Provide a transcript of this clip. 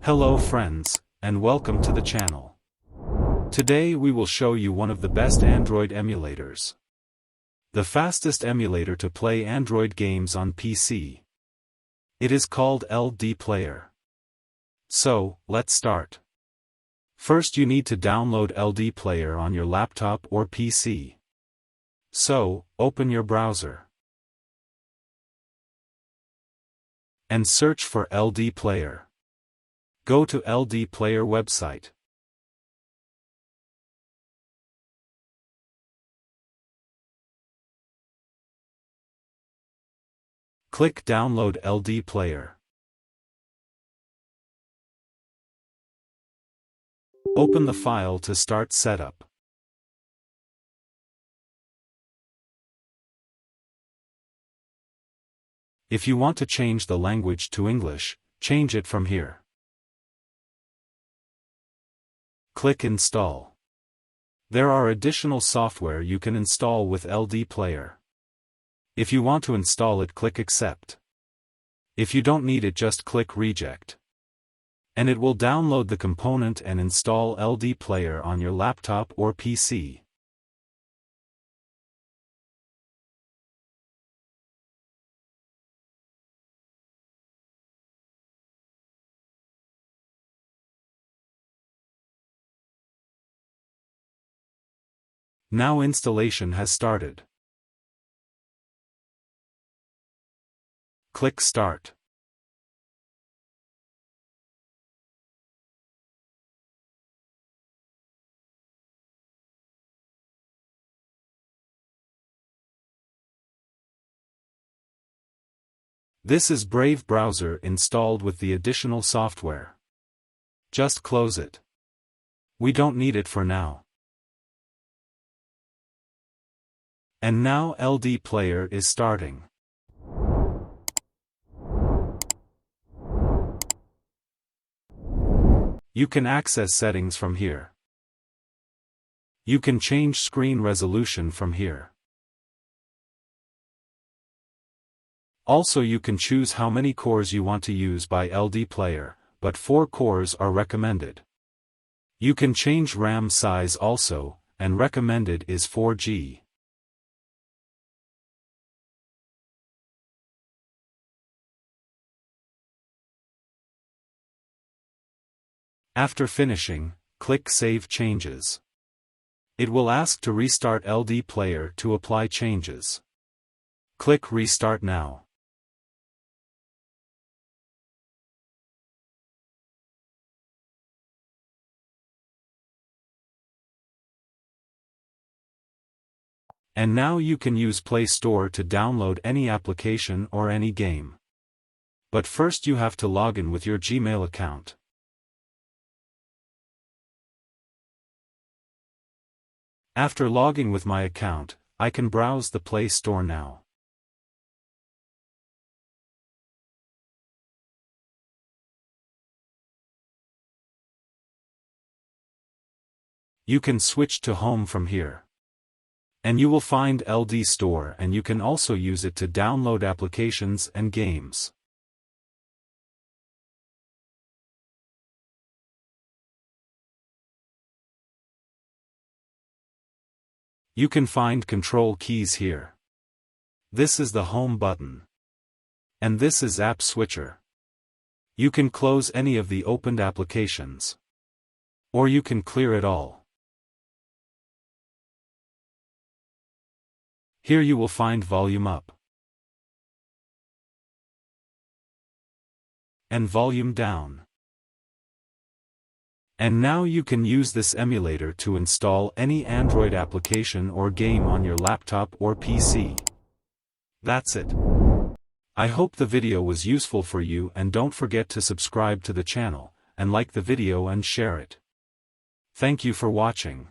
Hello friends, and welcome to the channel. Today we will show you one of the best Android emulators. The fastest emulator to play Android games on PC. It is called LDPlayer. So, let's start. First you need to download LDPlayer on your laptop or PC. So, open your browser. And search for LDPlayer. Go to LDPlayer website. Click Download LDPlayer. Open the file to start setup. If you want to change the language to English, change it from here. Click Install. There are additional software you can install with LDPlayer. If you want to install it, click Accept. If you don't need it, just click Reject. And it will download the component and install LDPlayer on your laptop or PC. Now installation has started. Click Start. This is Brave browser installed with the additional software. Just close it. We don't need it for now. And now LDPlayer is starting. You can access settings from here. You can change screen resolution from here. Also you can choose how many cores you want to use by LDPlayer, but 4 cores are recommended. You can change RAM size also, and recommended is 4G. After finishing, click Save Changes. It will ask to restart LDPlayer to apply changes. Click Restart now. And now you can use Play Store to download any application or any game. But first you have to log in with your Gmail account. After logging with my account, I can browse the Play Store now. You can switch to Home from here. And you will find LD Store, and you can also use it to download applications and games. You can find control keys here. This is the Home button. And this is App Switcher. You can close any of the opened applications. Or you can clear it all. Here you will find Volume Up and Volume Down. And now you can use this emulator to install any Android application or game on your laptop or PC. That's it. I hope the video was useful for you, and don't forget to subscribe to the channel, and like the video and share it. Thank you for watching.